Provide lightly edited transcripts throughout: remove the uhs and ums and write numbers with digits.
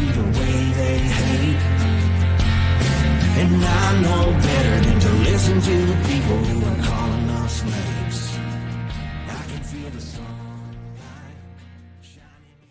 see the way they hate. And I know better than to listen to people who are calling us names. I can feel the sunlight shining in.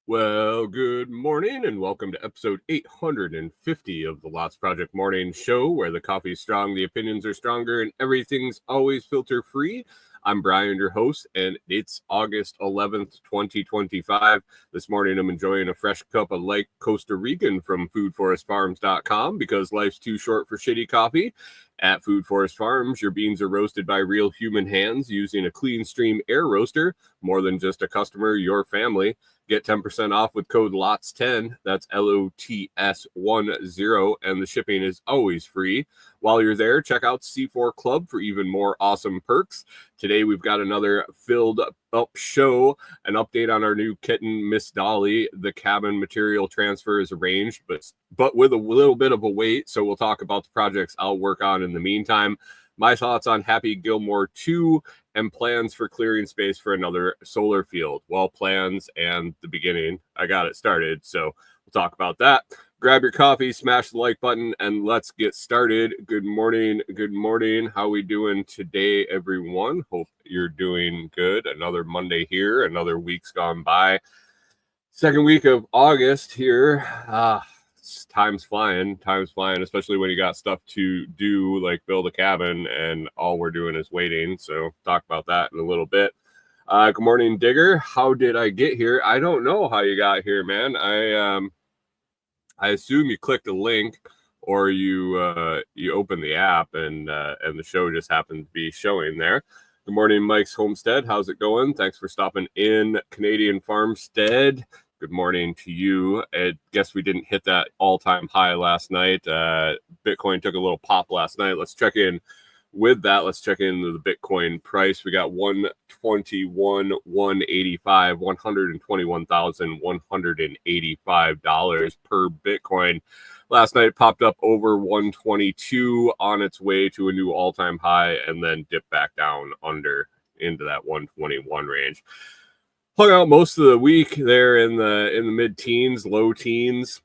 Well, good morning and welcome to episode 850 of the Lots Project Morning Show, where the coffee's strong, the opinions are stronger, and everything's always filter free. I'm Brian, your host, and it's August 11th, 2025. This morning I'm enjoying a fresh cup of light Costa Rican from foodforestfarms.com because life's too short for shitty coffee. At Food Forest Farms, your beans are roasted by real human hands using a clean stream air roaster. More than just a customer, your family. Get 10% off with code LOTS10. That's LOTS10, and the shipping is always free. While you're there, check out C4 Club for even more awesome perks. Today, we've got another filled up show, an update on our new kitten, Miss Dolly. The cabin material transfer is arranged, but with a little bit of a wait, so we'll talk about the projects I'll work on in the meantime. My thoughts on Happy Gilmore 2 and plans for clearing space for another solar field. Well, plans and the beginning. I got it started, so we'll talk about that. Grab your coffee, smash the like button, and let's get started. Good morning. Good morning. How we doing today, everyone? Hope you're doing good. Another Monday here. Another week's gone by. Second week of August here. Time's flying, especially when you got stuff to do like build a cabin and all we're doing is waiting. So talk about that in a little bit. Good morning, Digger. How did I get here? I don't know how you got here, man. I assume you clicked a link or you opened the app and the show just happened to be showing there. Good morning, Mike's Homestead. How's it going? Thanks for stopping in, Canadian Farmstead. Good morning to you. I guess we didn't hit that all-time high last night. Bitcoin took a little pop last night. Let's check in with that. Let's check into the Bitcoin price. We got 121,185, $121,185 per Bitcoin. Last night it popped up over 122 on its way to a new all-time high and then dipped back down under into that 121 range. Hung out most of the week there in the mid-teens, low teens.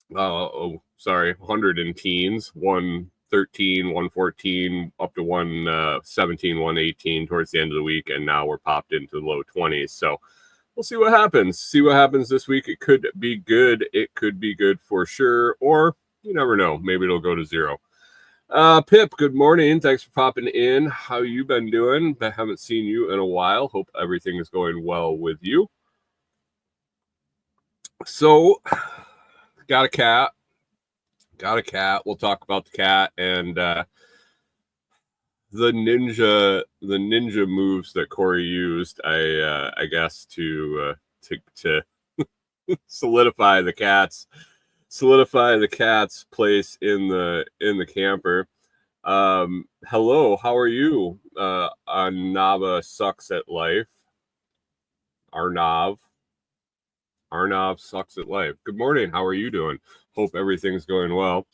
100 in teens, 113, 114, up to 117, 118 towards the end of the week, and now we're popped into the low 20s. So we'll see what happens. See what happens this week. It could be good. It could be good for sure, or you never know. Maybe it'll go to zero. Pip, good morning. Thanks for popping in. How you been doing? I haven't seen you in a while. Hope everything is going well with you. So, got a cat. We'll talk about the cat and the ninja moves that Corey used. I guess to solidify the cat's place in the camper. Hello, how are you? Arnava sucks at life. Arnav sucks at life. Good morning. How are you doing? Hope everything's going well.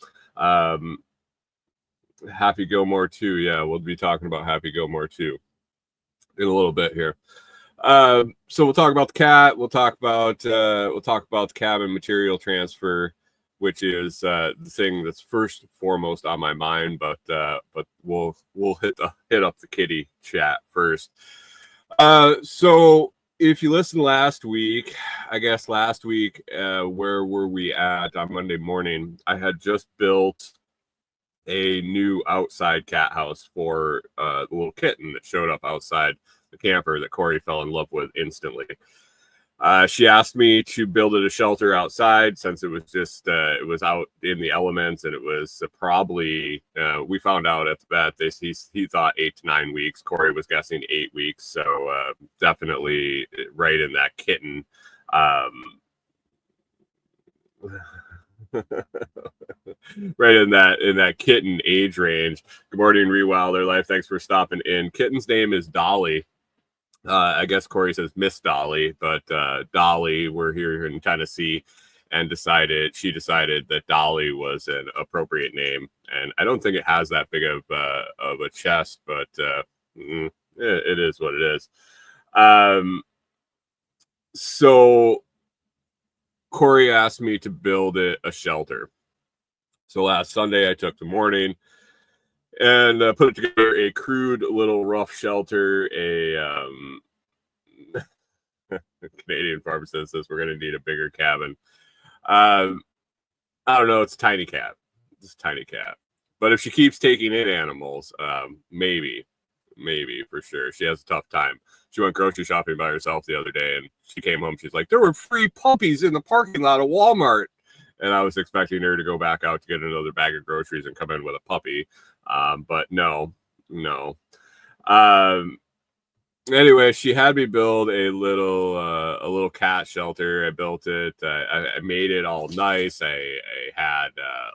Happy Gilmore 2. Yeah, we'll be talking about Happy Gilmore 2 in a little bit here. So we'll talk about the cat. We'll talk about the cabin material transfer, which is the thing that's first and foremost on my mind. But we'll hit up the kitty chat first. So if you listened last week, where were we at on Monday morning? I had just built a new outside cat house for the little kitten that showed up outside the camper that Corey fell in love with instantly. She asked me to build it a shelter outside since it was just it was out in the elements, and it was probably we found out at the vet he thought 8 to 9 weeks. Corey was guessing 8 weeks, so definitely right in that kitten. Right in that kitten age range. Good morning, Rewilder Life. Thanks for stopping in. Kitten's name is Dolly. I guess Corey says Miss Dolly, but Dolly, we're here in Tennessee, and she decided that Dolly was an appropriate name. And I don't think it has that big of a chest, but it is what it is. So Corey asked me to build it a shelter. So last Sunday I took the morning and put together a crude little rough shelter. Canadian farm says this, we're going to need a bigger cabin. I don't know. It's a tiny cat. It's a tiny cat. But if she keeps taking in animals, maybe for sure. She has a tough time. She went grocery shopping by herself the other day, and she came home. She's like, there were free puppies in the parking lot of Walmart. And I was expecting her to go back out to get another bag of groceries and come in with a puppy. But no. Anyway, she had me build a little cat shelter. I built it. I made it all nice. I had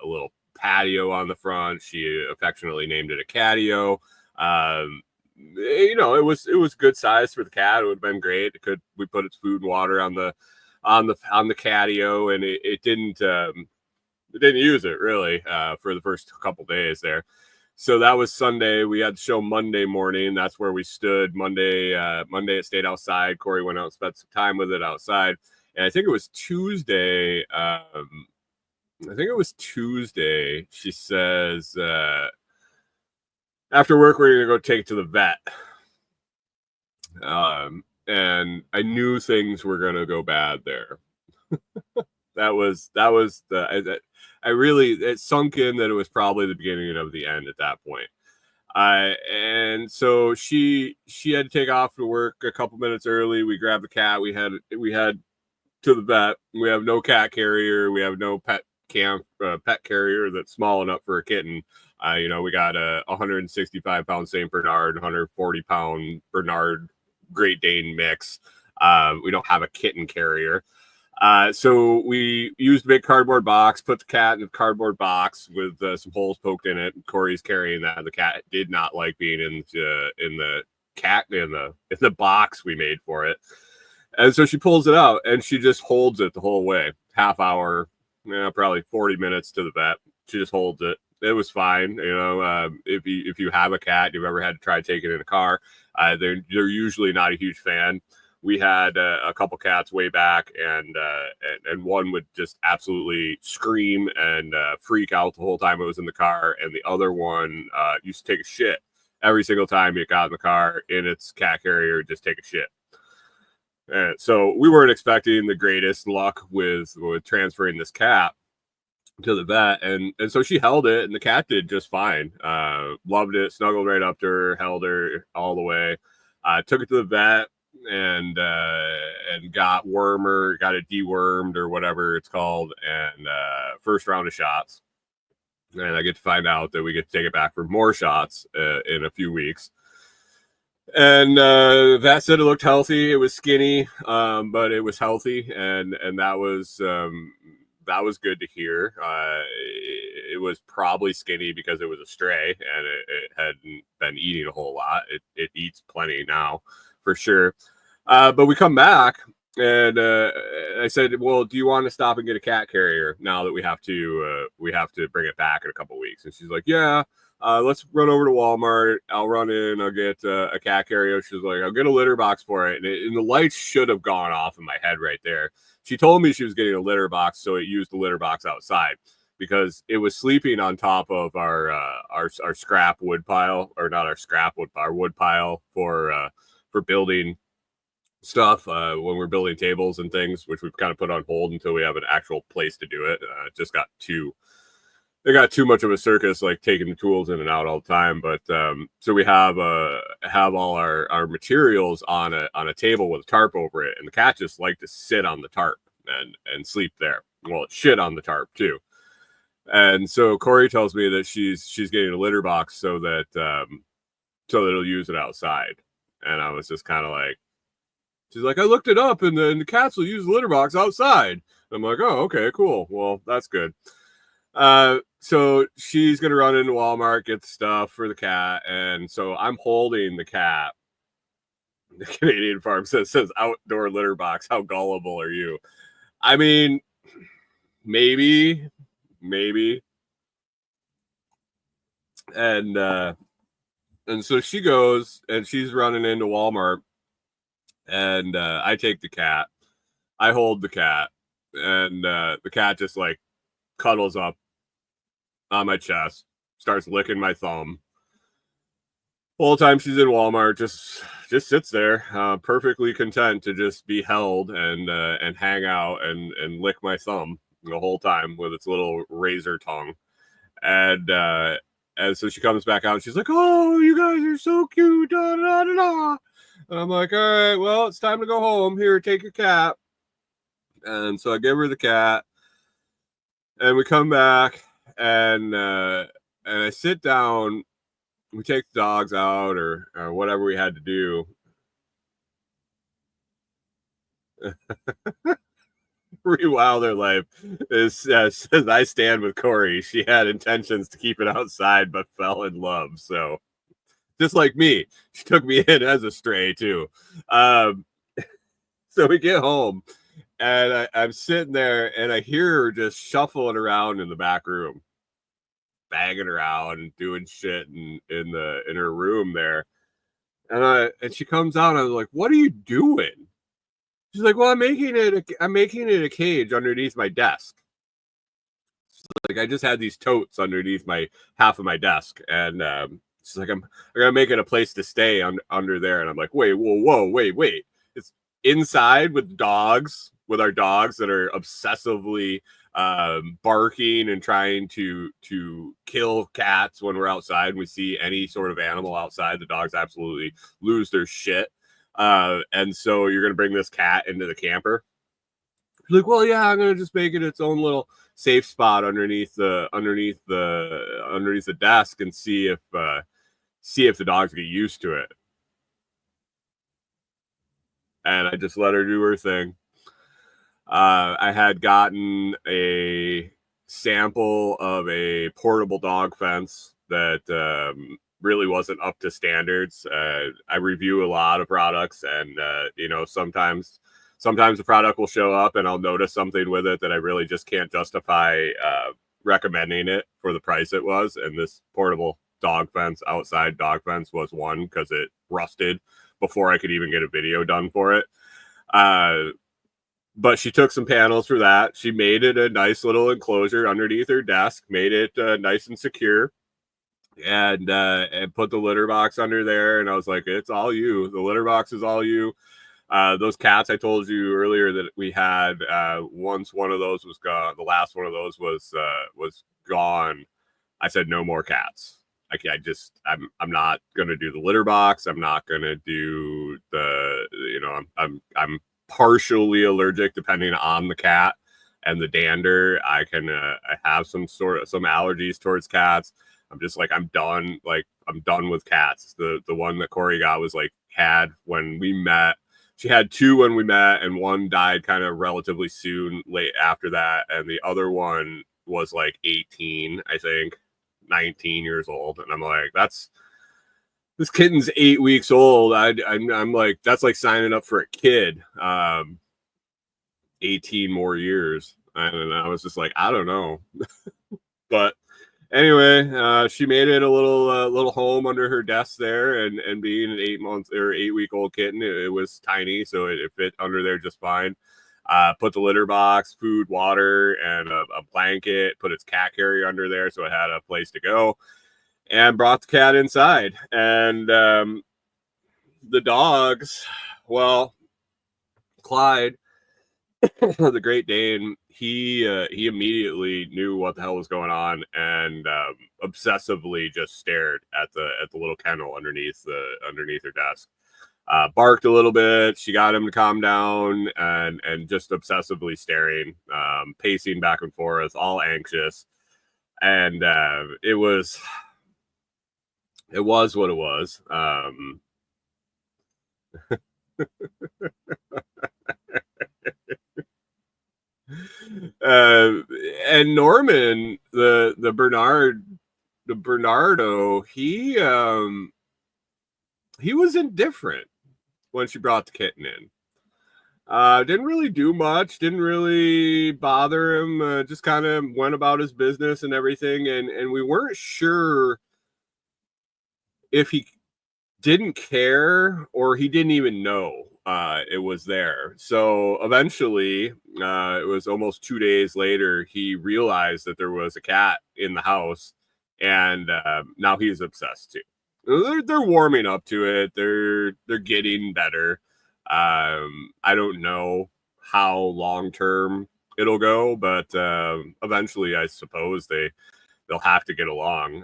a little patio on the front. She affectionately named it a catio. It was good size for the cat. It would have been great. We put its food and water on the catio, and it didn't use it really for the first couple days there. So that was Sunday. We had the show Monday morning. That's where we stood. Monday it stayed outside. Corey went out and spent some time with it outside. And I think it was Tuesday. She says, after work, we're going to go take it to the vet. And I knew things were going to go bad there. It sunk in that it was probably the beginning of the end at that point. And so she had to take off to work a couple minutes early. We grabbed the cat. We had to the vet. We have no cat carrier. We have no pet carrier that's small enough for a kitten. We got a 165-pound Saint Bernard, 140-pound Bernard Great Dane mix. We don't have a kitten carrier. So we used a big cardboard box, put the cat in the cardboard box with some holes poked in it. Corey's carrying that. The cat did not like being in the box we made for it. And so she pulls it out and she just holds it the whole way. Half hour, probably 40 minutes to the vet. She just holds it. It was fine. If you have a cat, you've ever had to try taking it in a car, they're usually not a huge fan. We had a couple cats way back, and one would just absolutely scream and freak out the whole time it was in the car, and the other one used to take a shit every single time it got in the car in its cat carrier, just take a shit. And so we weren't expecting the greatest luck with transferring this cat to the vet, and so she held it, and the cat did just fine. Loved it, snuggled right up to her, held her all the way. Took it to the vet and got it dewormed or whatever it's called, and first round of shots. And I get to find out that we get to take it back for more shots in a few weeks. And that said, it looked healthy. It was skinny, but it was healthy, and that was good to hear. It was probably skinny because it was a stray and it hadn't been eating a whole lot. It eats plenty now, for sure. But we come back and I said, well, do you want to stop and get a cat carrier now that we have to bring it back in a couple weeks? And she's like, yeah, let's run over to Walmart. I'll run in. I'll get a cat carrier. She's like, I'll get a litter box for it. And the lights should have gone off in my head right there. She told me she was getting a litter box, so it used the litter box outside because it was sleeping on top of our scrap wood pile, or not our scrap wood, our wood pile for building stuff when we're building tables and things, which we've kind of put on hold until we have an actual place to do it. It just got too much of a circus, like taking the tools in and out all the time. But so we have all our materials on a table with a tarp over it, and the cat just like to sit on the tarp and sleep there. Well, it shit on the tarp too. And so Corey tells me that she's getting a litter box so that it'll use it outside. And I was just kind of like, she's like, I looked it up, and the cats will use the litter box outside. I'm like, oh, okay, cool. Well, that's good. So she's gonna run into Walmart, get the stuff for the cat, and so I'm holding the cat. The Canadian Farm says outdoor litter box. How gullible are you? I mean, maybe. And so she goes and she's running into Walmart, and I take the cat. I hold the cat. And the cat just like cuddles up on my chest, starts licking my thumb. The whole time she's in Walmart, just sits there, perfectly content to just be held and hang out and lick my thumb the whole time with its little razor tongue. And so she comes back out and she's like, "Oh, you guys are so cute." Da, da, da, da. And I'm like, "All right, well, it's time to go home. Here, take your cat." And so I give her the cat, and we come back, and I sit down. We take the dogs out or whatever we had to do. Rewild their life is says I stand with Corey. She had intentions to keep it outside, but fell in love. So just like me, she took me in as a stray too. Um, so we get home, and I'm sitting there, and I hear her just shuffling around in the back room, banging around and doing shit in her room there. And she comes out, and I was like, "What are you doing?" She's like, "Well, I'm making it a cage underneath my desk." Like, I just had these totes underneath my half of my desk, and she's like, I'm gonna make it a place to stay under there. And I'm like, "Wait, whoa, wait, it's inside with dogs, with our dogs that are obsessively barking and trying to kill cats when we're outside and we see any sort of animal outside. The dogs absolutely lose their shit. And so you're gonna bring this cat into the camper?" Like, "Well, yeah, I'm gonna just make it its own little safe spot underneath the desk and see if the dogs get used to it." And I just let her do her thing. I had gotten a sample of a portable dog fence that really wasn't up to standards. I review a lot of products, and sometimes the product will show up, and I'll notice something with it that I really just can't justify recommending it for the price it was. And this portable outside dog fence, was one because it rusted before I could even get a video done for it. But she took some panels for that. She made it a nice little enclosure underneath her desk, made it nice and secure, and put the litter box under there. And I was like, "It's all you. The litter box is all you." Those cats I told you earlier that we had, once one of those was gone, the last one of those was gone. I said, "No more cats." I'm not gonna do the litter box. I'm not gonna do I'm partially allergic depending on the cat and the dander. I have some allergies towards cats. I'm just like, I'm done. Like, I'm done with cats. The one that Corey got was like, had when we met. She had two when we met, and one died kind of relatively soon, late after that. And the other one was like 18, I think, 19 years old. And I'm like, this kitten's 8 weeks old. I'm like, that's like signing up for a kid. 18 more years. And I was just like, I don't know. But anyway, she made it a little home under her desk there, and being an 8-month or 8-week-old kitten, it was tiny, so it fit under there just fine. Put the litter box, food, water, and a blanket. Put its cat carrier under there, so it had a place to go, and brought the cat inside. And the dogs, well, Clyde, the Great Dane, he immediately knew what the hell was going on, and obsessively just stared at the little kennel underneath her desk. Barked a little bit. She got him to calm down, and just obsessively staring, pacing back and forth, all anxious. And it was what it was. And Norman, the Bernardo, he was indifferent when she brought the kitten in. Didn't really do much, didn't really bother him, just kind of went about his business and everything. And we weren't sure if he didn't care or he didn't even know. it was there. So eventually, it was almost 2 days later, he realized that there was a cat in the house, and now he's obsessed too. They're warming up to it. They're getting better. I don't know how long term it'll go, but eventually, I suppose they'll have to get along,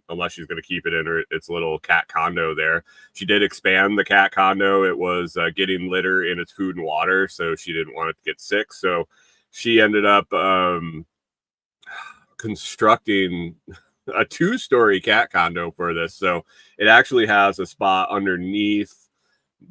unless she's going to keep it in its little cat condo there. She did expand the cat condo. It was getting litter in its food and water, so she didn't want it to get sick. So she ended up constructing a 2-story cat condo for this. So it actually has a spot underneath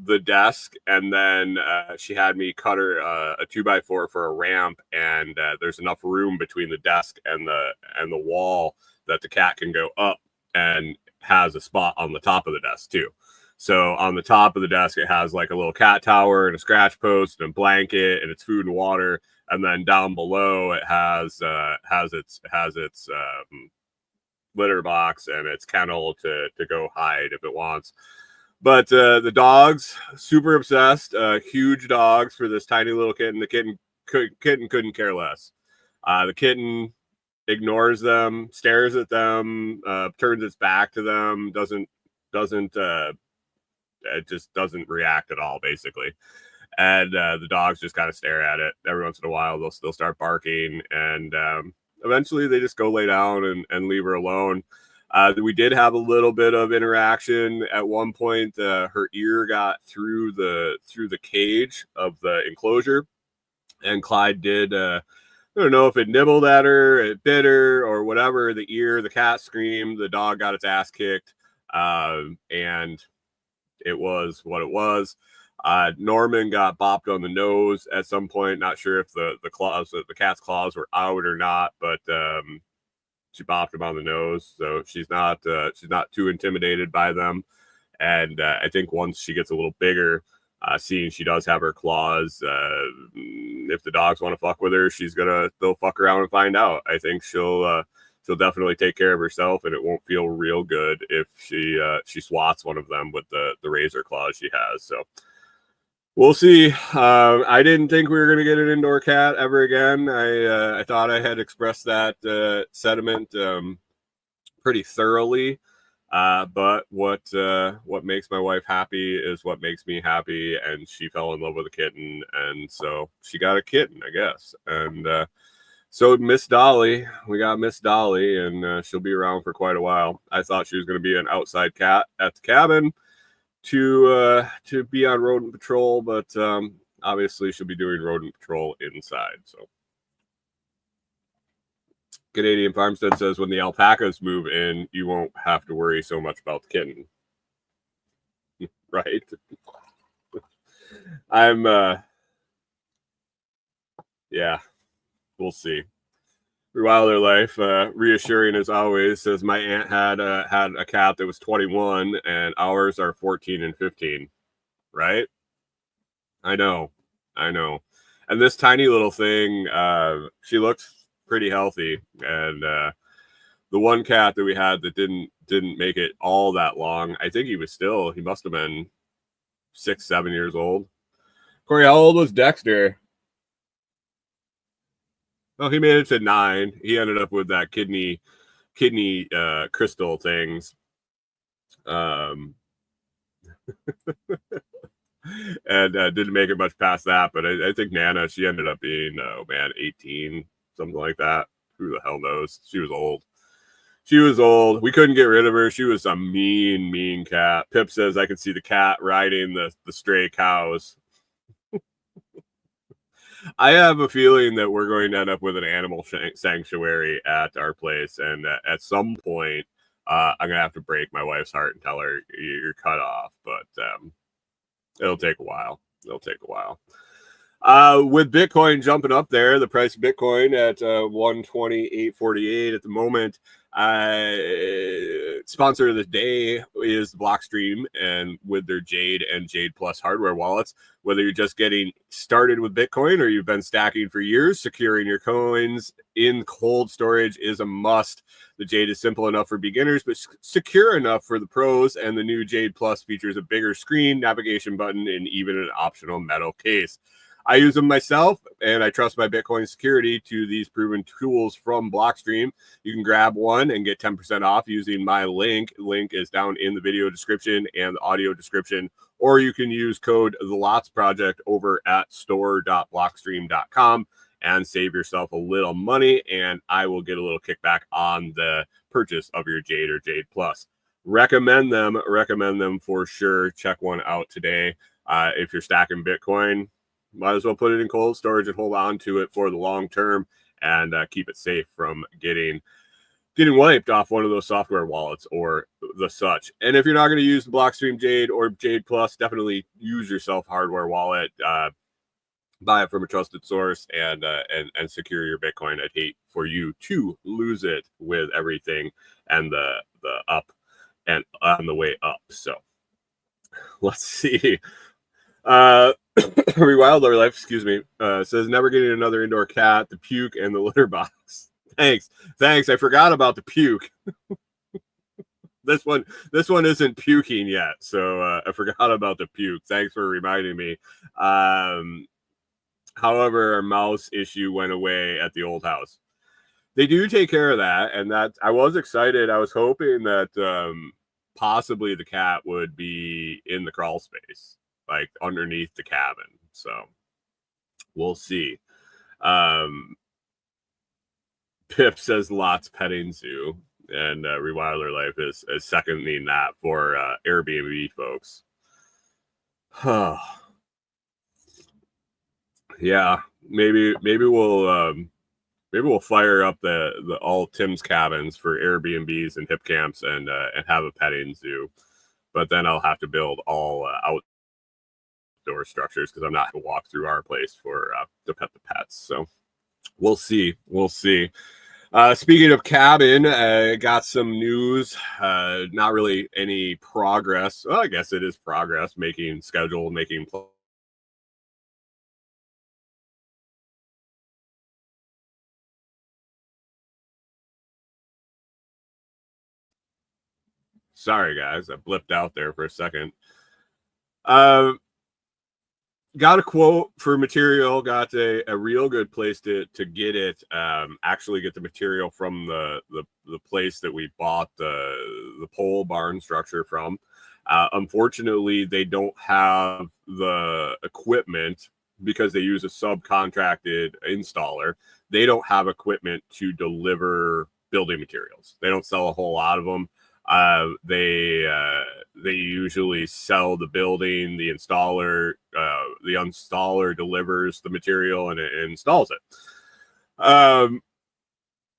the desk, and then she had me cut her a 2x4 for a ramp, and there's enough room between the desk and the wall that the cat can go up, and has a spot on the top of the desk too. So on the top of the desk, it has like a little cat tower and a scratch post and a blanket and its food and water, and then down below it has its litter box and its kennel to go hide if it wants. But the dogs, super obsessed, huge dogs for this tiny little kitten. The kitten couldn't care less. The kitten ignores them, stares at them, turns its back to them, it just doesn't react at all, basically. And the dogs just kind of stare at it. Every once in a while, they'll start barking, and eventually they just go lay down and leave her alone. We did have a little bit of interaction at one point. Her ear got through the cage of the enclosure, and Clyde did. I don't know if it nibbled at her, it bit her, or whatever. The cat screamed. The dog got its ass kicked, and it was what it was. Norman got bopped on the nose at some point. Not sure if the cat's claws were out or not, but she bopped him on the nose, so she's not too intimidated by them. And I think once she gets a little bigger, seeing she does have her claws, if the dogs want to fuck with her, they'll fuck around and find out. I think she'll definitely take care of herself, and it won't feel real good if she swats one of them with the razor claws she has. So we'll see. I didn't think we were going to get an indoor cat ever again. I thought I had expressed that sentiment pretty thoroughly. But what makes my wife happy is what makes me happy, and she fell in love with a kitten, and so she got a kitten, I guess. And so Miss Dolly, we got Miss Dolly, and she'll be around for quite a while. I thought she was going to be an outside cat at the cabin to be on rodent patrol, but obviously she'll be doing rodent patrol inside. So Canadian Farmstead says when the alpacas move in, you won't have to worry so much about the kitten. Right? Yeah, we'll see. Wilder Life, reassuring as always, says my aunt had a cat that was 21, and ours are 14 and 15. Right? I know. And this tiny little thing, she looks pretty healthy. And the one cat that we had that didn't make it all that long, I think he must have been 6-7 years old. Corey, how old was Dexter? Well, he made it to 9. He ended up with that kidney crystal things. And didn't make it much past that, but I think Nana, she ended up being 18, something like that. Who the hell knows? She was old. We couldn't get rid of her. She was a mean cat. Pip says I could see the cat riding the stray cows. I have a feeling that we're going to end up with an animal sanctuary at our place, and at some point I'm gonna have to break my wife's heart and tell her you're cut off, but it'll take a while. With Bitcoin jumping up there, the price of Bitcoin at 128.48 at the moment. Sponsor of the day is Blockstream, and with their Jade and Jade Plus hardware wallets. Whether you're just getting started with Bitcoin or you've been stacking for years, securing your coins in cold storage is a must. The Jade is simple enough for beginners, but secure enough for the pros, and the new Jade Plus features a bigger screen, navigation button, and even an optional metal case. I use them myself, and I trust my Bitcoin security to these proven tools from Blockstream. You can grab one and get 10% off using my link. Link is down in the video description and the audio description, or you can use code The Lots Project over at store.blockstream.com and save yourself a little money, and I will get a little kickback on the purchase of your Jade or Jade Plus. Recommend them for sure. Check one out today. If you're stacking Bitcoin, might as well put it in cold storage and hold on to it for the long term, and keep it safe from getting wiped off one of those software wallets or the such. And if you're not going to use the Blockstream Jade or Jade Plus, definitely use your self hardware wallet. Buy it from a trusted source and secure your Bitcoin. I'd hate for you to lose it with everything and the up and on the way up. So let's see. Rewildler Life, excuse me, says never getting another indoor cat, the puke, and the litter box. Thanks. I forgot about the puke. This one isn't puking yet, so I forgot about the puke. Thanks for reminding me. However, our mouse issue went away at the old house. They do take care of that, and that I was excited. I was hoping that possibly the cat would be in the crawl space, like underneath the cabin. So we'll see. Pip says lots petting zoo, and Rewildler Life is seconding that for Airbnb folks. Yeah, maybe we'll fire up the all Tim's cabins for Airbnbs and hip camps and have a petting zoo, but then I'll have to build all outdoor structures because I'm not going to walk through our place for to pet the pets. So we'll see. Speaking of cabin, got some news. Not really any progress. Well, I guess it is progress. Making schedule, making plans. Sorry, guys, I blipped out there for a second. Got a quote for material. Got a real good place to get it. Actually, get the material from the place that we bought the pole barn structure from. Unfortunately, they don't have the equipment because they use a subcontracted installer. They don't have equipment to deliver building materials. They don't sell a whole lot of them. They usually sell the building. The installer delivers the material and it installs it.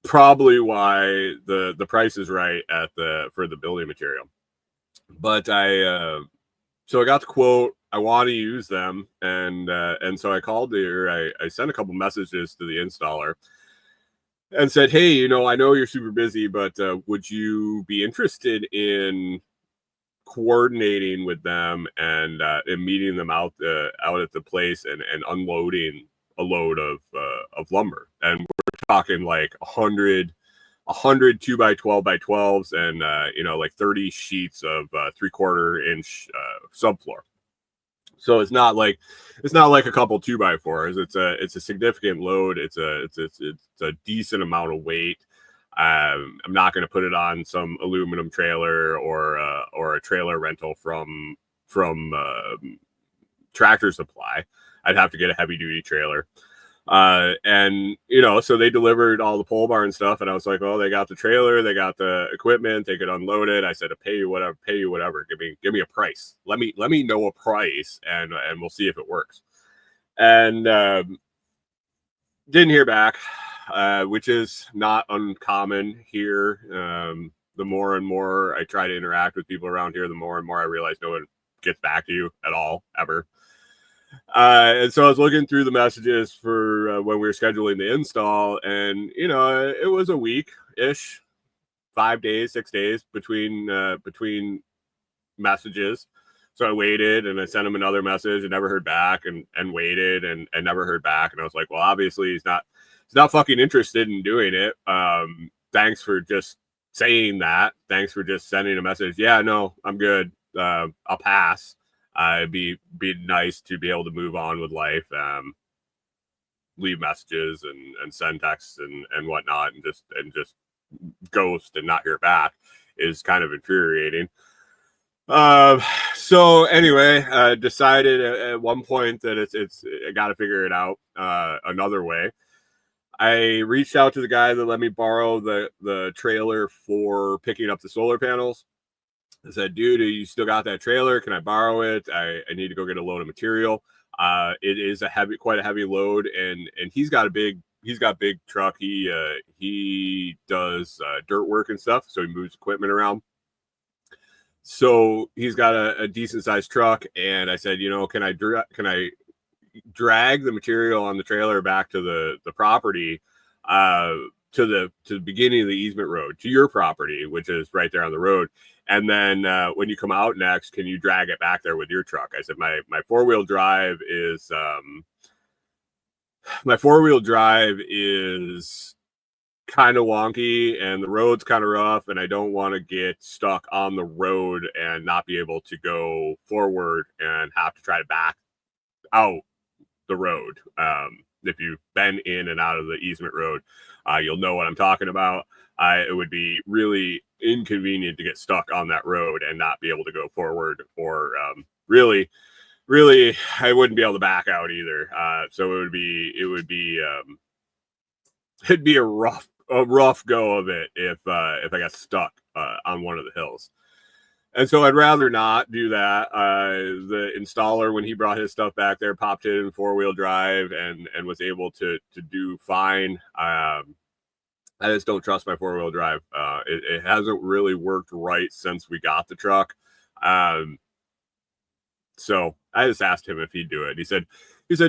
Probably why the price is right for the building material. But so I got the quote. I want to use them, and so I called I sent a couple messages to the installer and said, hey, I know you're super busy, but would you be interested in coordinating with them and meeting them out at the place and unloading a load of lumber? And we're talking like 100 2x12 by 12s and like 30 sheets of 3/4 inch subfloor. So it's not like a couple 2x4s. It's a significant load. It's a decent amount of weight. I'm not going to put it on some aluminum trailer or a trailer rental from Tractor Supply. I'd have to get a heavy duty trailer. And so they delivered all the pole barn stuff, and I was like, well, they got the trailer, they got the equipment, they could unload it. I said, to pay you whatever. Give me a price. Let me know a price, and we'll see if it works. And didn't hear back, which is not uncommon here. The more and more I try to interact with people around here, the more and more I realize no one gets back to you at all, ever. And so I was looking through the messages for when we were scheduling the install, and it was a week ish, 5 days, 6 days between messages. So I waited and I sent him another message and never heard back, and waited and never heard back. And I was like, well, obviously he's not fucking interested in doing it. Thanks for just saying that. Thanks for just sending a message. Yeah, no, I'm good. I'll pass. It'd be nice to be able to move on with life. Leave messages and send texts and whatnot, and just ghost and not hear back is kind of infuriating. So anyway, decided at one point that it's I got to figure it out another way. I reached out to the guy that let me borrow the trailer for picking up the solar panels. I said, dude, you still got that trailer? Can I borrow it? I need to go get a load of material. It is quite a heavy load, and he's got big truck. He does dirt work and stuff, so he moves equipment around. So he's got a decent sized truck, and I said, can I drag the material on the trailer back to the property, to the beginning of the easement road to your property, which is right there on the road, and then when you come out next, can you drag it back there with your truck? I said my four-wheel drive is kind of wonky and the road's kind of rough, and I don't want to get stuck on the road and not be able to go forward and have to try to back out the road. If you've been in and out of the easement road, you'll know what I'm talking about. It would be really inconvenient to get stuck on that road and not be able to go forward, or really I wouldn't be able to back out either. So it'd be it'd be a rough go of it if I got stuck on one of the hills. And so I'd rather not do that. The installer, when he brought his stuff back there, popped it in four-wheel drive and was able to do fine. I just don't trust my four-wheel drive. It hasn't really worked right since we got the truck. So I just asked him if he'd do it. He said,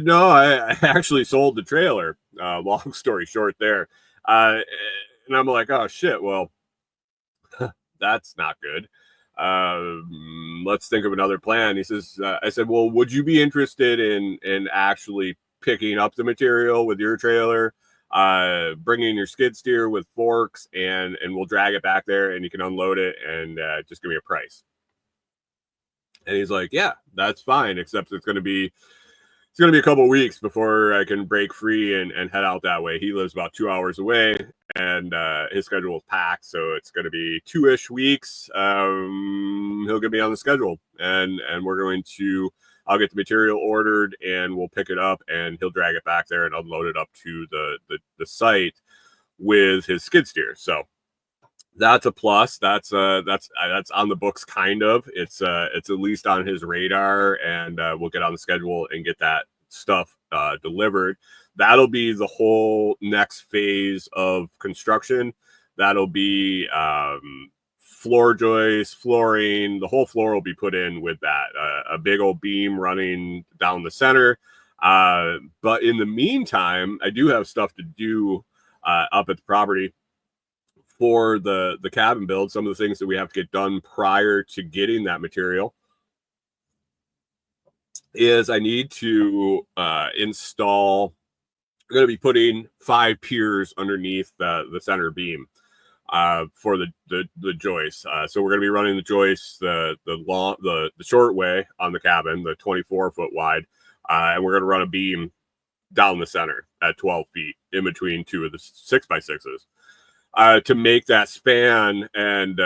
no, I actually sold the trailer. Long story short there. And I'm like, oh shit, well, that's not good. Let's think of another plan. He says, I said, well, would you be interested in actually picking up the material with your trailer, bringing your skid steer with forks, and we'll drag it back there and you can unload it and just give me a price. And he's like, yeah, that's fine, except it's going to be a couple of weeks before I can break free and head out that way. He lives about 2 hours away, and his schedule is packed, so it's going to be 2-ish weeks. He'll get me on the schedule, and I'll get the material ordered, and we'll pick it up, and he'll drag it back there and unload it up to the site with his skid steer. So that's a plus. That's on the books, kind of. It's at least on his radar, and we'll get on the schedule and get that stuff delivered. That'll be the whole next phase of construction. That'll be floor joists, flooring. The whole floor will be put in with that. A big old beam running down the center. But in the meantime, I do have stuff to do up at the property for the cabin build. Some of the things that we have to get done prior to getting that material is I need to install. I'm going to be putting 5 piers underneath the center beam for the joists. So we're going to be running the joists the short way on the cabin, the 24-foot wide, and we're going to run a beam down the center at 12 feet in between two of the 6x6s. To make that span and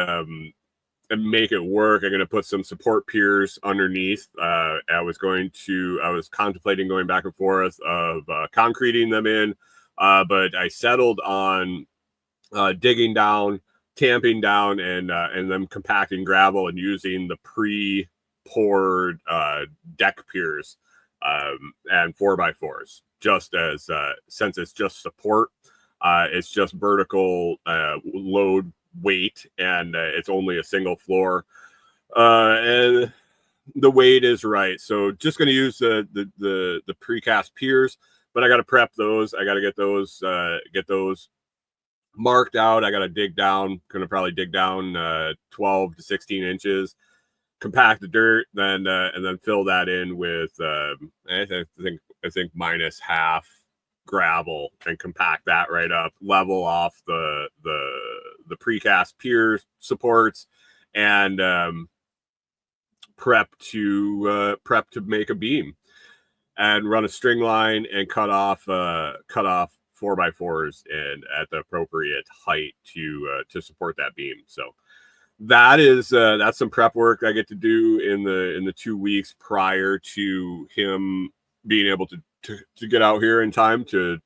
make it work, I'm going to put some support piers underneath. I was contemplating going back and forth of concreting them in, but I settled on digging down, tamping down, and then compacting gravel and using the pre-poured deck piers and 4x4s, just as since it's just support. It's just vertical load weight, and it's only a single floor. And the weight is right. So just going to use the precast piers, but I got to prep those. I got to get those marked out. I got to dig down. Going to probably dig down 12 to 16 inches, compact the dirt, then and then fill that in with I think minus half gravel, and compact that right up, level off the precast pier supports, and prep to make a beam, and run a string line and cut off 4x4s and at the appropriate height to support that beam. So that's some prep work I get to do in the 2 weeks prior to him being able to get out here in time to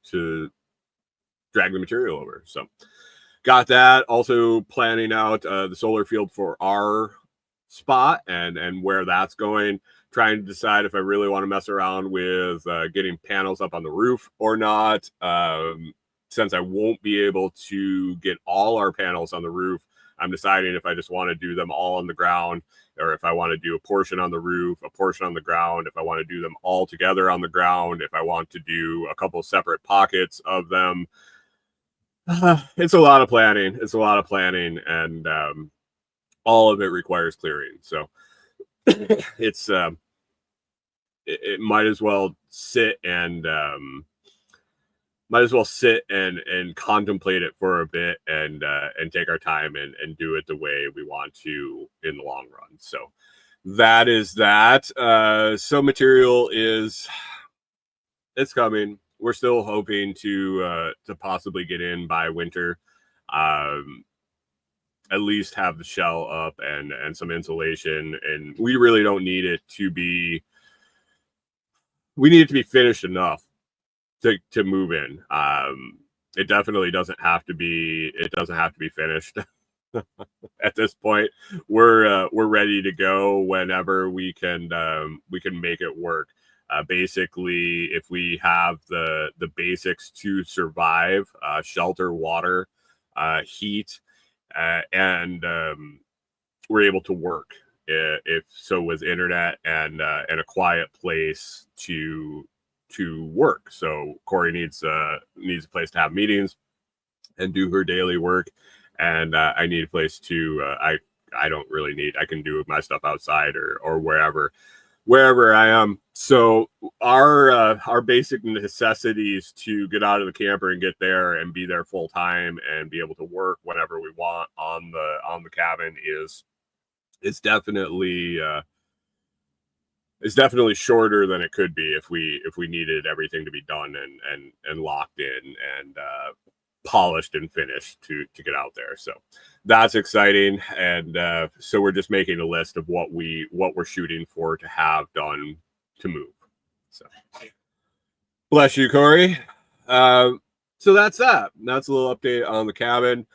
drag the material over. So got that. Also planning out the solar field for our spot and where that's going, trying to decide if I really want to mess around with getting panels up on the roof or not. Since I won't be able to get all our panels on the roof, I'm deciding if I just want to do them all on the ground, or if I want to do a portion on the roof, a portion on the ground, if I want to do them all together on the ground, if I want to do a couple separate pockets of them. It's a lot of planning. And all of it requires clearing. So it's it might as well sit and contemplate it for a bit, and take our time and do it the way we want to in the long run. So that is that. So material it's coming. We're still hoping to possibly get in by winter. At least have the shell up and some insulation, and we really don't need it to be. We need it to be finished enough to move in. It definitely doesn't have to be. It doesn't have to be finished. At this point, we're ready to go whenever we can make it work. Basically, if we have the basics to survive, shelter, water, heat, and we're able to work. If so, with internet and a quiet place to work. So Corey needs a place to have meetings and do her daily work, and I need a place to. I don't really need. I can do my stuff outside or wherever I am. So our basic necessities to get out of the camper and get there and be there full time and be able to work whenever we want on the cabin is definitely shorter than it could be if we needed everything to be done and locked in and polished and finished to get out there. So that's exciting, and so we're just making a list of what we're shooting for to have done to move. So bless you, Corey. So that's that. That's a little update on the cabin.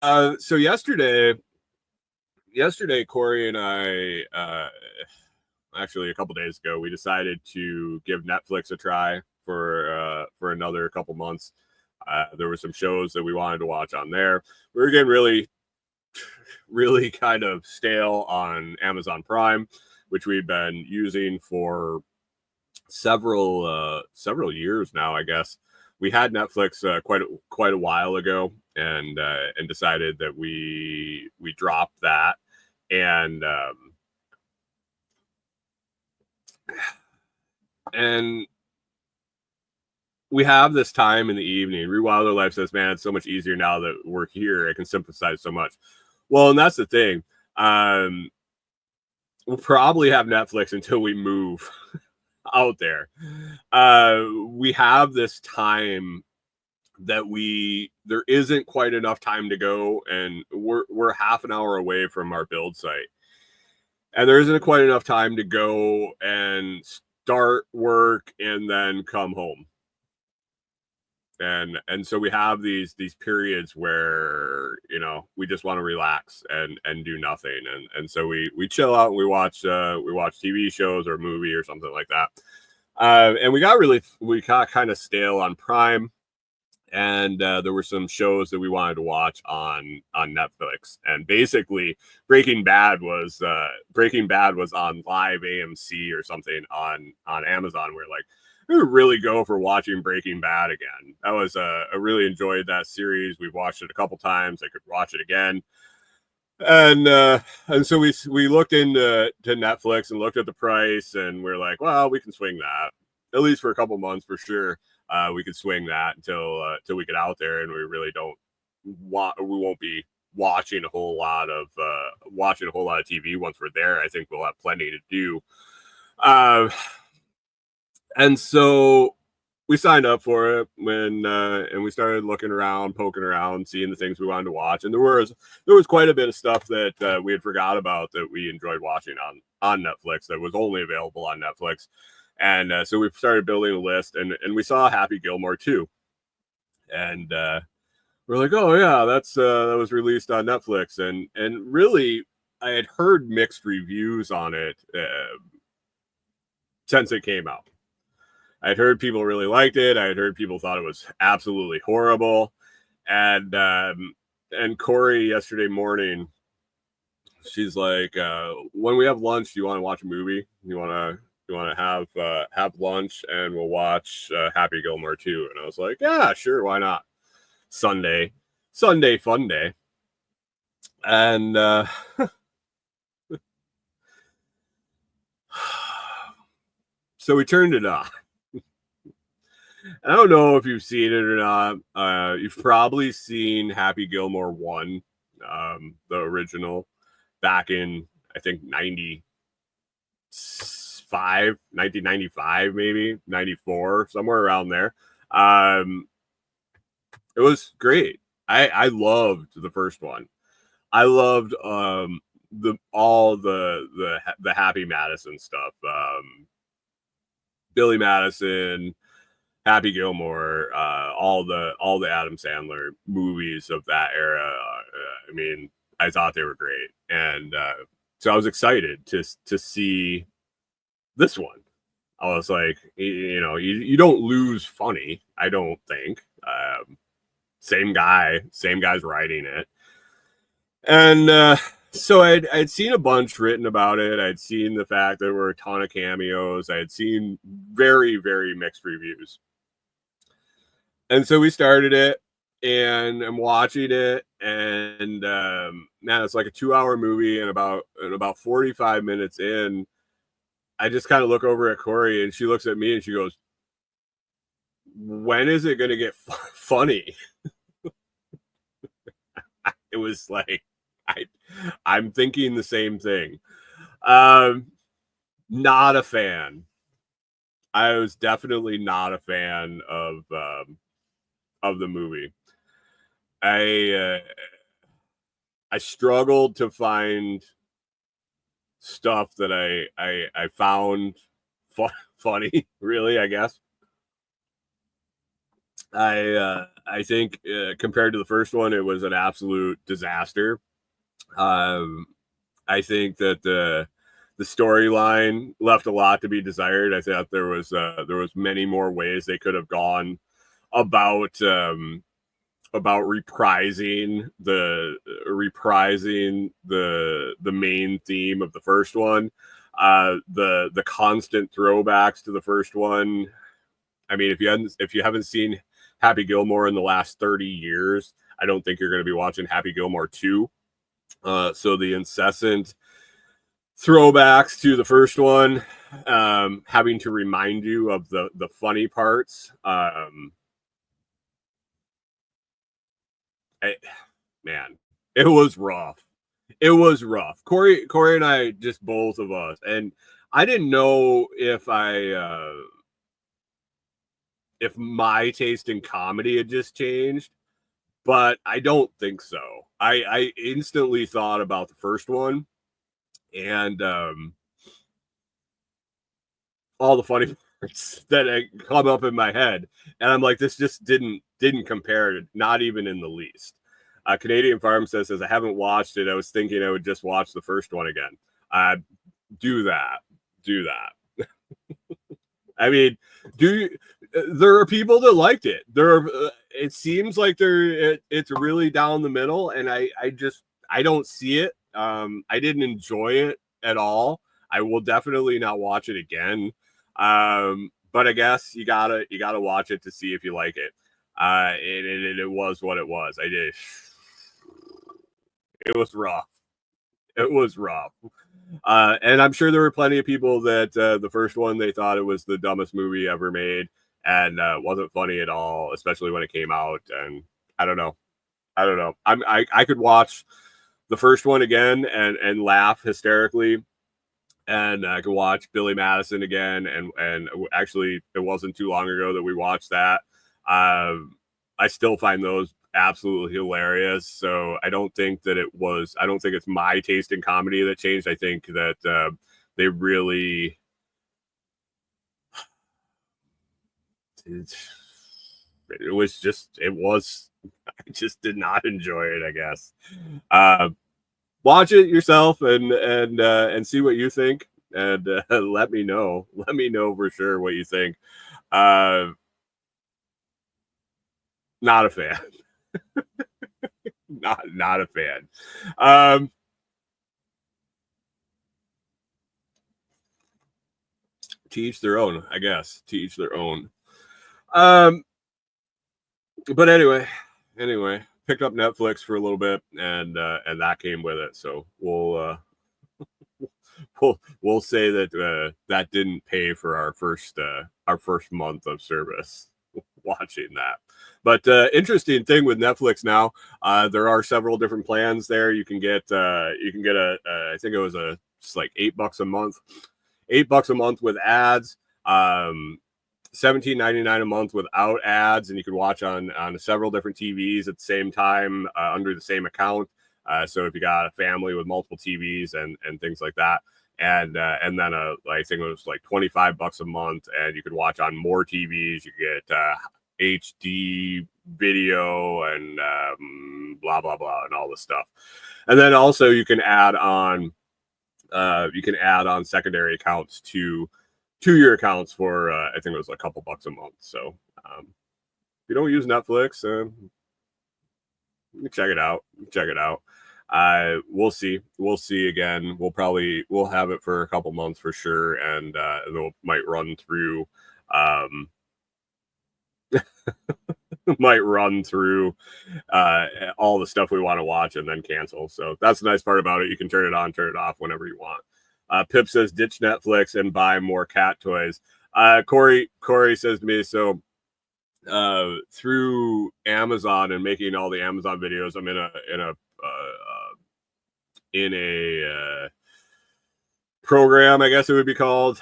So yesterday, Corey and I, actually a couple days ago, we decided to give Netflix a try for another couple months. There were some shows that we wanted to watch on there. We were getting really kind of stale on Amazon Prime, which we've been using for several years now, I guess. We had Netflix quite a while ago, and decided that we dropped that, and we have this time in the evening. Rewilder Life says, man, it's so much easier now that we're here. I can sympathize so much. Well, and that's the thing. We'll probably have Netflix until we move out there. We have this time that there isn't quite enough time to go, and we're half an hour away from our build site. And there isn't quite enough time to go and start work and then come home. And so we have these periods where, we just want to relax and do nothing. And so we chill out and we watch TV shows or a movie or something like that. And we got kind of stale on Prime. and there were some shows that we wanted to watch on Netflix. And basically, Breaking Bad was on live AMC or something on Amazon. We're like, we would really go for watching Breaking Bad again. That was I really enjoyed that series. We've watched it a couple times. I could watch it again. And so we looked into Netflix and looked at the price, and we're like, well, we can swing that at least for a couple months for sure. We could swing that until we get out there, and we really don't we won't be watching a whole lot of TV once we're there. I think we'll have plenty to do. And so we signed up for it and we started looking around, poking around, seeing the things we wanted to watch. And there was quite a bit of stuff that we had forgot about that we enjoyed watching on Netflix that was only available on Netflix. And so we started building a list, and we saw Happy Gilmore too. And we're like, oh yeah, that was released on Netflix. And really, I had heard mixed reviews on it since it came out. I'd heard people really liked it. I had heard people thought it was absolutely horrible. And Corey yesterday morning, she's like, when we have lunch, do you want to watch a movie? You want to have lunch, and we'll watch Happy Gilmore 2. And I was like, yeah, sure, why not? Sunday fun day. And so we turned it on. I don't know if you've seen it or not. You've probably seen Happy Gilmore 1, the original, back in, I think, 1995, maybe 94, somewhere around there. It was great. I loved the first one. I loved the Happy Madison stuff. Billy Madison, Happy Gilmore, all the Adam Sandler movies of that era. I mean, I thought they were great, and so I was excited to see this one. I was like, you don't lose funny, I don't think. Same guy's writing it, and so I'd seen a bunch written about it. I'd seen the fact that there were a ton of cameos. I had seen very, very mixed reviews. And so we started it, and I'm watching it, and man, it's like a 2-hour movie, and about 45 minutes in, I just kind of look over at Corey, and she looks at me, and she goes, when is it going to get funny? It was like, I'm thinking the same thing. Not a fan. I was definitely not a fan of the movie. I struggled to find stuff that I found funny, really, I guess. I think compared to the first one, it was an absolute disaster. I think that the storyline left a lot to be desired. I thought there was many more ways they could have gone about reprising the main theme of the first one. The constant throwbacks to the first one. I mean, if you haven't seen Happy Gilmore in the last 30 years, I don't think you're going to be watching Happy Gilmore 2. So the incessant throwbacks to the first one, having to remind you of the funny parts. Man, it was rough. It was rough. Corey and I, just both of us, and I didn't know if my taste in comedy had just changed, but I don't think so. I instantly thought about the first one, and all the funny parts that come up in my head, and I'm like, this just didn't compare, not even in the least. Canadian Farm says, I haven't watched it. I was thinking I would just watch the first one again. Do that. I mean, there are people that liked it. it seems like it's really down the middle, and I don't see it. I didn't enjoy it at all. I will definitely not watch it again. But I guess you gotta watch it to see if you like it. It was what it was. I did. It was rough. It was rough. And I'm sure there were plenty of people that the first one, they thought it was the dumbest movie ever made, and wasn't funny at all, especially when it came out. And I don't know. I could watch the first one again and laugh hysterically, and I could watch Billy Madison again. And actually, it wasn't too long ago that we watched that. I still find those absolutely hilarious. So I don't think it's my taste in comedy that changed. I think that they really I just did not enjoy it, I guess. Watch it yourself and see what you think, and let me know for sure what you think. Not a fan. not a fan. To each their own, I guess. To each their own. But anyway, picked up Netflix for a little bit, and that came with it. So we'll say that that didn't pay for our first month of service watching that. But interesting thing with Netflix now, there are several different plans there. You can get I think it was just like $8 a month. $8 a month with ads. $17.99 a month without ads, and you can watch on several different TVs at the same time under the same account. So if you got a family with multiple TVs and things like that, and then I think it was like $25 a month, and you could watch on more TVs. You get HD video and blah blah blah and all this stuff, and then also you can add on secondary accounts to your accounts for I think it was a couple bucks a month. So if you don't use Netflix, check it out. We'll see again. We'll have it for a couple months for sure, and it might run through all the stuff we want to watch and then cancel. So that's the nice part about it. You can turn it on, turn it off whenever you want. Pip says ditch Netflix and buy more cat toys. Corey says to me, so through Amazon and making all the Amazon videos, I'm in a program, I guess it would be called,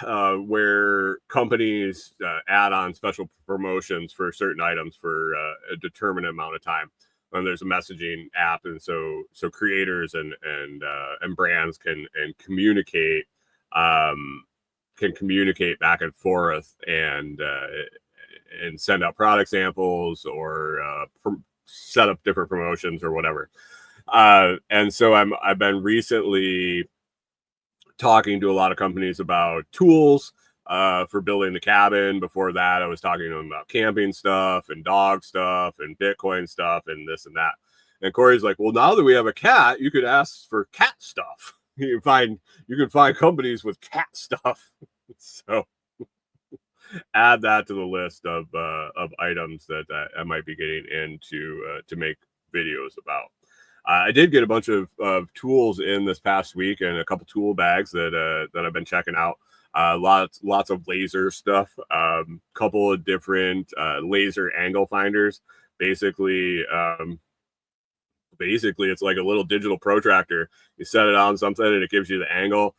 where companies add on special promotions for certain items for a determined amount of time. And there's a messaging app, and so creators and brands can communicate back and forth and send out product samples or set up different promotions or whatever. And so I've been recently talking to a lot of companies about tools for building the cabin. Before that, I was talking to them about camping stuff and dog stuff and Bitcoin stuff and this and that. And Corey's like, well, now that we have a cat, you could ask for cat stuff. You can find companies with cat stuff. So add that to the list of items that I might be getting into to make videos about. I did get a bunch of tools in this past week, and a couple tool bags that I've been checking out. Lots of laser stuff. Couple of different laser angle finders. Basically, it's like a little digital protractor. You set it on something, and it gives you the angle.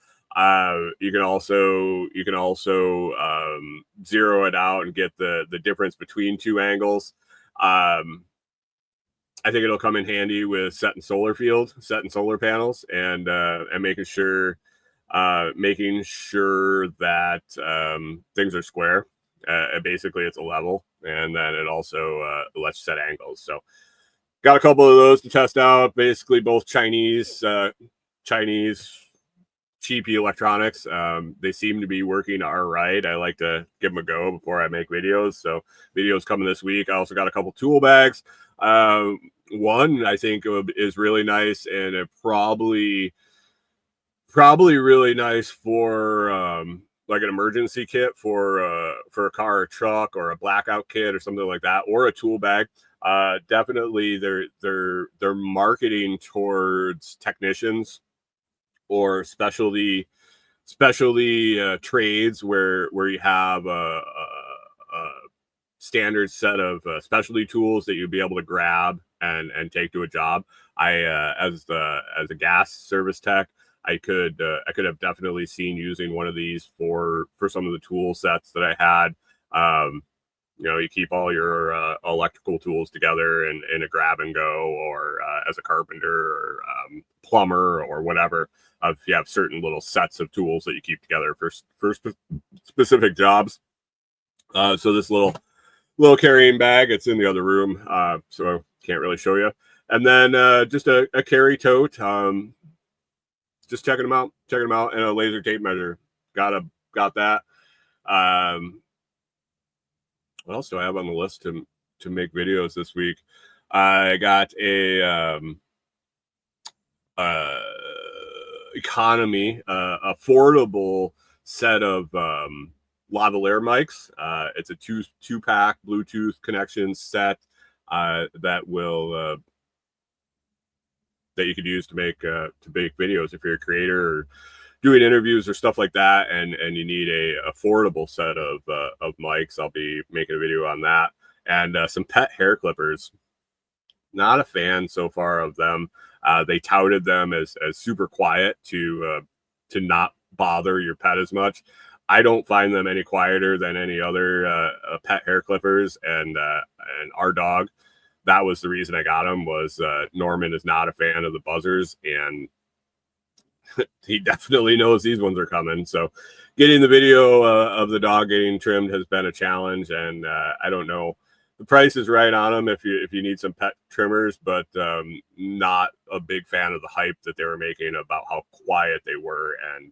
You can also zero it out and get the difference between two angles. I think it'll come in handy with setting solar panels and making sure that things are square. Basically, it's a level, and then it also lets you set angles. So, got a couple of those to test out. Basically, both Chinese cheapy electronics. They seem to be working all right. I like to give them a go before I make videos. So videos coming this week. I also got a couple tool bags. One I think is really nice, and it probably really nice for like an emergency kit for a car or truck, or a blackout kit or something like that, or a tool bag. Definitely they're marketing towards technicians or specialty trades where you have a standard set of specialty tools that you'd be able to grab and take to a job. I as a gas service tech, I could have definitely seen using one of these for some of the tool sets that I had. You keep all your electrical tools together in a grab and go, or as a carpenter or plumber or whatever. If you have certain little sets of tools that you keep together for specific jobs. So this little carrying bag, it's in the other room, so I can't really show you. And then just a carry tote. Just checking them out, and a laser tape measure. Got that. What else do I have on the list to make videos this week? I got a economy, affordable set of lavalier mics. It's a two pack Bluetooth connection set that will that you could use to make videos if you're a creator or doing interviews or stuff like that, and you need a affordable set of mics. I'll be making a video on that. And some pet hair clippers. Not a fan so far of them. They touted them as super quiet to not bother your pet as much. I don't find them any quieter than any other pet hair clippers, and our dog. That was the reason I got them. Was Norman is not a fan of the buzzers, and he definitely knows these ones are coming. So getting the video of the dog getting trimmed has been a challenge, and I don't know. The price is right on them if you need some pet trimmers, but not a big fan of the hype that they were making about how quiet they were, and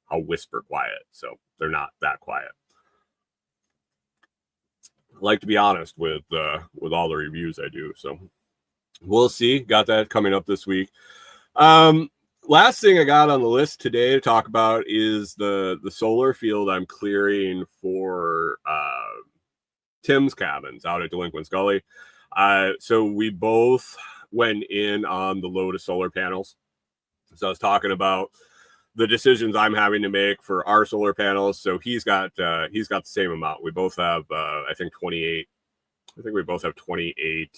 how whisper quiet. So they're not that quiet. I like to be honest with all the reviews I do. So we'll see. Got that coming up this week. Last thing I got on the list today to talk about is the solar field I'm clearing for Tim's cabins out at Delinquent's Gully. So we both went in on the load of solar panels. So I was talking about the decisions I'm having to make for our solar panels. So he's got the same amount. We both have I think 28. I think we both have 28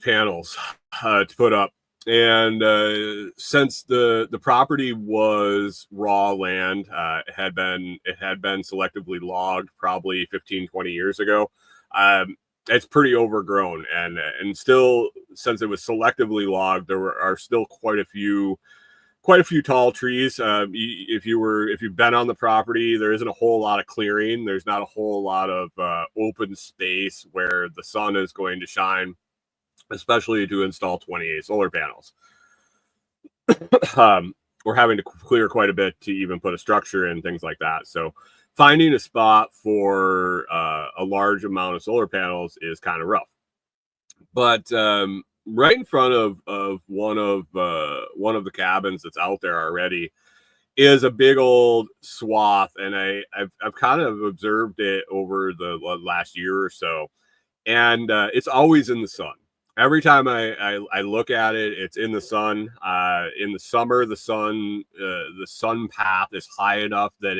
panels to put up. And since the property was raw land, it had been selectively logged probably 15-20 years ago. It's pretty overgrown, and still, since it was selectively logged, there are still quite a few tall trees. If you've been on the property, there isn't a whole lot of clearing. There's not a whole lot of open space where the sun is going to shine, especially to install 28 solar panels. We're having to clear quite a bit to even put a structure in, things like that. So finding a spot for a large amount of solar panels is kind of rough. But right in front of one of the cabins that's out there already is a big old swath, and I've kind of observed it over the last year or so, and it's always in the sun. Every time I look at it, it's in the sun. In the summer, the sun path is high enough that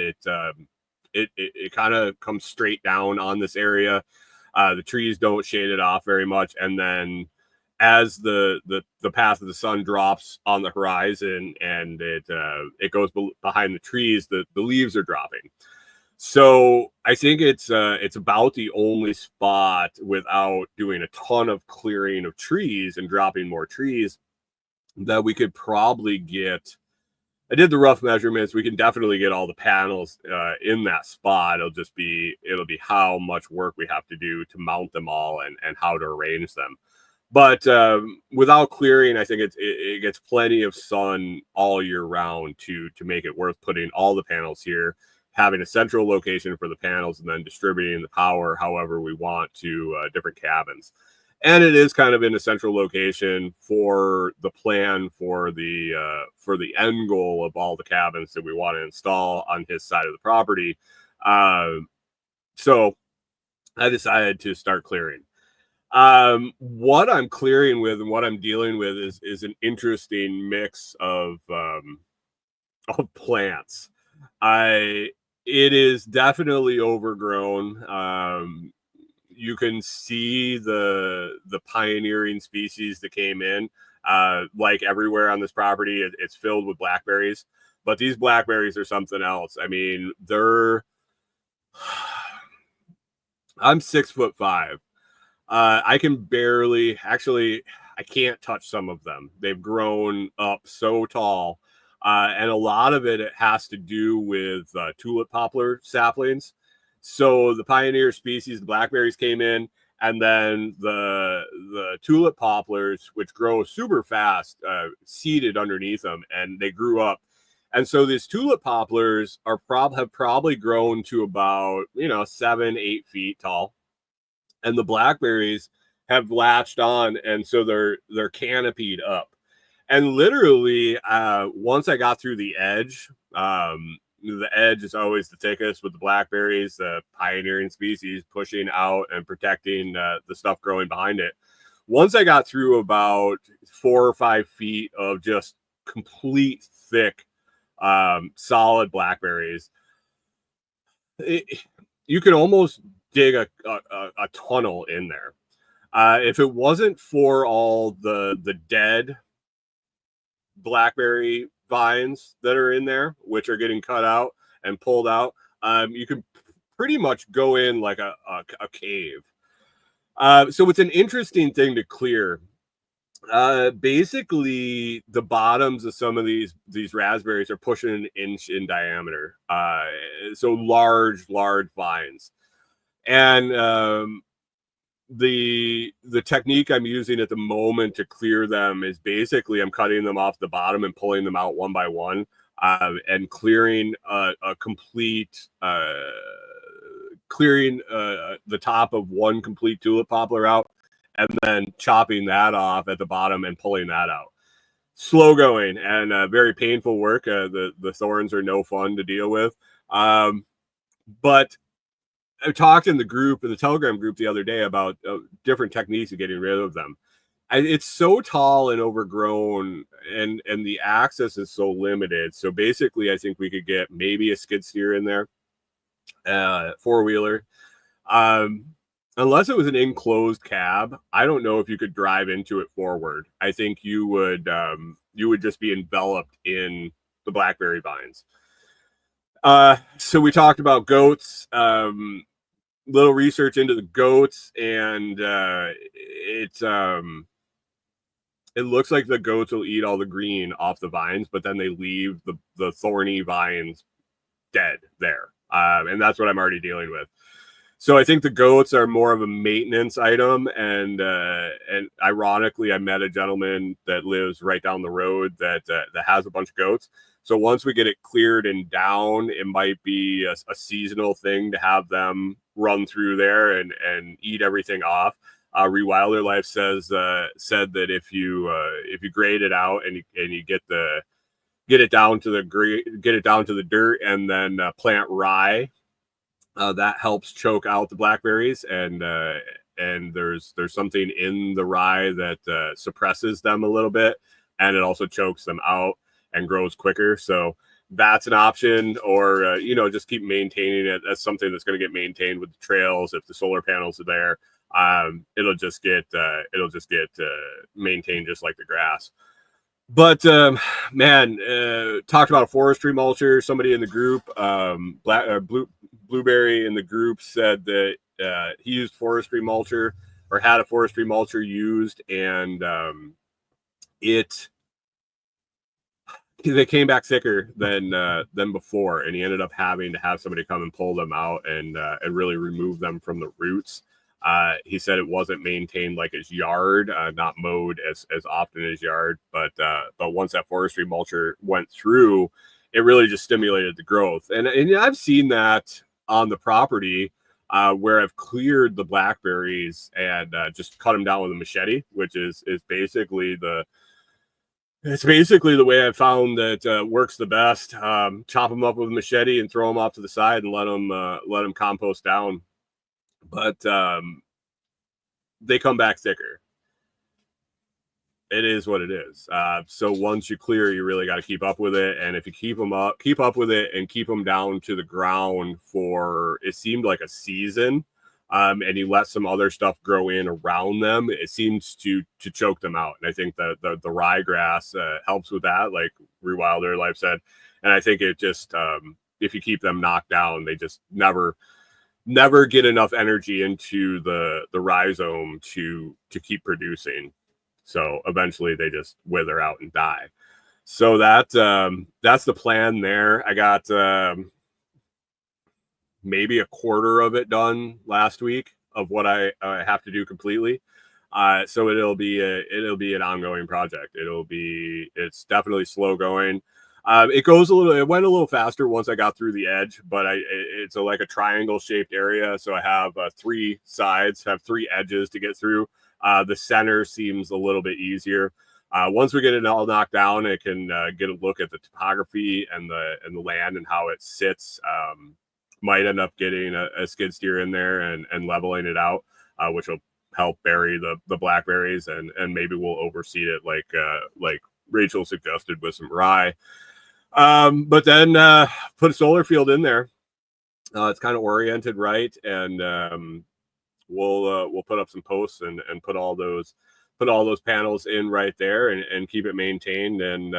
it kind of comes straight down on this area. The trees don't shade it off very much, and then as the path of the sun drops on the horizon and it goes behind the trees, the leaves are dropping. So I think it's about the only spot without doing a ton of clearing of trees and dropping more trees that we could probably get. I did the rough measurements. We can definitely get all the panels in that spot. It'll be how much work we have to do to mount them all and how to arrange them. But without clearing, I think it gets plenty of sun all year round to make it worth putting all the panels here, having a central location for the panels, and then distributing the power however we want to different cabins. And it is kind of in a central location for the plan for the end goal of all the cabins that we want to install on his side of the property. Uh, so I decided to start clearing. What I'm clearing with and what I'm dealing with is an interesting mix of plants. I It is definitely overgrown. You can see the pioneering species that came in. Like everywhere on this property, it's filled with blackberries. But these blackberries are something else. I mean, they're I'm 6'5". I can barely actually. I can't touch some of them. They've grown up so tall, and a lot of it has to do with tulip poplar saplings. So the pioneer species, the blackberries, came in, and then the tulip poplars, which grow super fast, seeded underneath them, and they grew up. And so these tulip poplars have probably grown to about 7-8 feet tall, and the blackberries have latched on, and so they're canopied up. And literally, once I got through the edge is always the thickest with the blackberries, the pioneering species pushing out and protecting the stuff growing behind it. Once I got through about 4 or 5 feet of just complete thick, solid blackberries, you could almost dig a tunnel in there. If it wasn't for all the dead blackberry vines that are in there, which are getting cut out and pulled out, you could pretty much go in like a cave. So it's an interesting thing to clear. Basically, the bottoms of some of these raspberries are pushing an inch in diameter. So large vines. And the technique I'm using at the moment to clear them is basically I'm cutting them off the bottom and pulling them out one by one, and clearing a complete clearing the top of one complete tulip poplar out, and then chopping that off at the bottom and pulling that out. Slow going and very painful work. The thorns are no fun to deal with, but I talked in the Telegram group the other day about different techniques of getting rid of them. It's so tall and overgrown, and the access is so limited. So basically, I think we could get maybe a skid steer in there, four-wheeler. Unless it was an enclosed cab, I don't know if you could drive into it forward. I think you would just be enveloped in the blackberry vines. So we talked about goats. Little research into the goats, and it looks like the goats will eat all the green off the vines, but then they leave the thorny vines dead there, and that's what I'm already dealing with. So I think the goats are more of a maintenance item, and ironically, I met a gentleman that lives right down the road that has a bunch of goats. So once we get it cleared and down, it might be a seasonal thing to have them run through there and eat everything off. Rewilder Life said that if you grade it out and you get it down to the dirt and then plant rye, that helps choke out the blackberries, and there's something in the rye that suppresses them a little bit, and it also chokes them out and grows quicker. So that's an option, or just keep maintaining it. That's something that's going to get maintained with the trails. If the solar panels are there, it'll just get maintained just like the grass. But man, talked about a forestry mulcher. Somebody in the group, Blueberry in the group, said that he used forestry mulcher, or had a forestry mulcher used, and they came back thicker than before, and he ended up having to have somebody come and pull them out and really remove them from the roots. He said it wasn't maintained like his yard, not mowed as often as yard, but once that forestry mulcher went through, it really just stimulated the growth. And I've seen that on the property where I've cleared the blackberries and just cut them down with a machete, which is basically the way I've found that works the best. Chop them up with a machete and throw them off to the side and let them compost down. But they come back thicker. It is what it is. So once you clear, you really got to keep up with it. And if you keep up with it and keep them down to the ground for, it seemed like a season, and you let some other stuff grow in around them, it seems to choke them out. And I think the ryegrass helps with that, like Rewilder Life said. And I think it just, if you keep them knocked down, they just never get enough energy into the rhizome to keep producing. So eventually they just wither out and die. So that's the plan there. I got maybe a quarter of it done last week of what I have to do completely. So it'll be an ongoing project. It's definitely slow going. It went a little faster once I got through the edge, but it's like a triangle shaped area. So I have 3 sides, have 3 edges to get through. The center seems a little bit easier. Once we get it all knocked down, I can get a look at the topography and the land and how it sits. Might end up getting a skid steer in there and leveling it out, which will help bury the blackberries, and maybe we'll overseed it like Rachel suggested with some rye. But then put a solar field in there. It's kind of oriented right, and we'll put up some posts and put all those panels in right there and keep it maintained and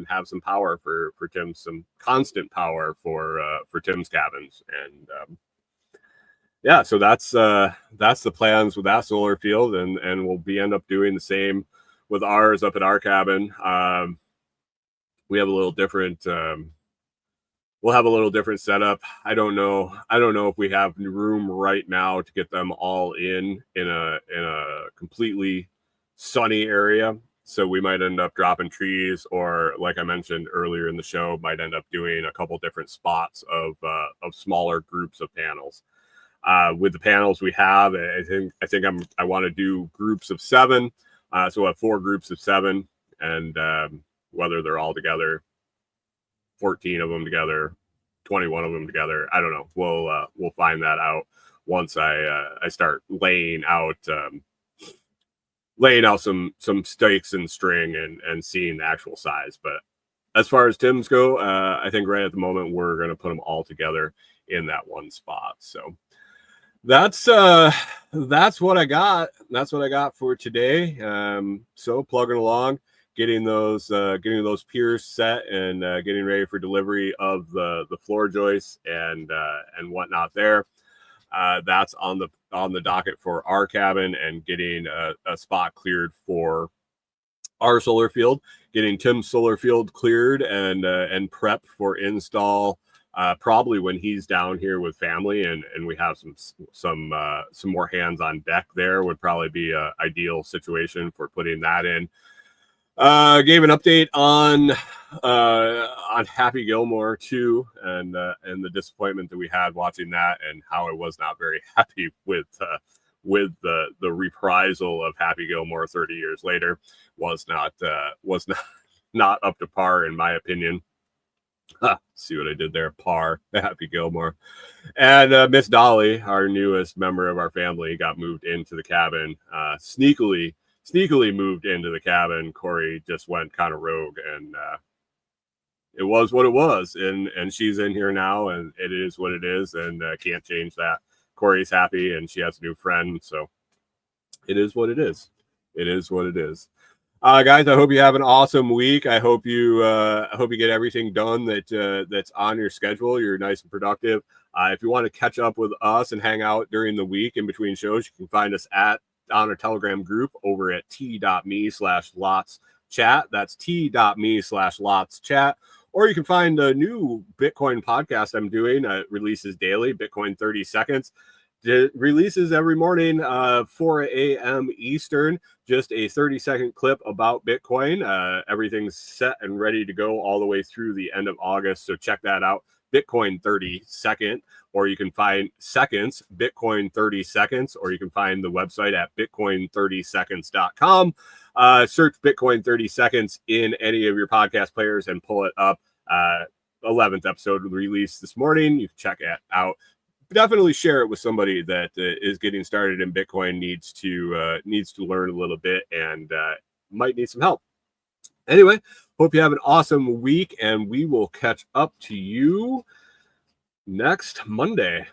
have some power for Tim's, some constant power for Tim's cabins. And yeah, so that's the plans with that solar field, and we'll end up doing the same with ours up at our cabin. We have a little different we'll have a little different setup. I don't know if we have room right now to get them all in a completely sunny area. So we might end up dropping trees, or like I mentioned earlier in the show, might end up doing a couple different spots of smaller groups of panels. With the panels we have, I think I want to do groups of 7. So we'll have 4 groups of 7, and whether they're all together, 14 of them together, 21 of them together, I don't know. We'll find that out once I start laying out some stakes and string and seeing the actual size. But as far as Tim's go, I think right at the moment we're going to put them all together in that one spot. So that's what I got. That's what I got for today. So plugging along, getting those piers set and getting ready for delivery of the floor joists and whatnot there. That's on the docket for our cabin, and getting a spot cleared for our solar field, getting Tim's solar field cleared and prepped for install. Probably when he's down here with family and we have some more hands on deck there, would probably be a ideal situation for putting that in. Gave an update on Happy Gilmore too, and the disappointment that we had watching that, and how I was not very happy with the reprisal of Happy Gilmore 30 years later. Was not up to par in my opinion. See what I did there? Par. Happy Gilmore. And Miss Dolly, our newest member of our family, got moved into the cabin. Sneakily moved into the cabin. Corey just went kind of rogue, and it was what it was. And she's in here now, and it is what it is, and can't change that. Corey's happy, and she has a new friend, so it is what it is. It is what it is. Guys, I hope you have an awesome week. I hope you get everything done that's on your schedule. You're nice and productive. If you want to catch up with us and hang out during the week in between shows, you can find us on our Telegram group over at t.me/LotsChat. That's t.me/LotsChat. Or you can find a new Bitcoin podcast I'm doing. It releases daily, Bitcoin 30 Seconds. It releases every morning, 4 a.m. Eastern, just a 30-second clip about Bitcoin. Everything's set and ready to go all the way through the end of August. So check that out. Bitcoin 30 second, or you can find seconds, Bitcoin 30 seconds, or you can find the website at bitcoin30seconds.com. Search Bitcoin 30 seconds in any of your podcast players and pull it up. 11th episode released this morning. You can check it out. Definitely share it with somebody that is getting started in Bitcoin, needs to learn a little bit, and might need some help. Anyway, hope you have an awesome week, and we will catch up to you next Monday.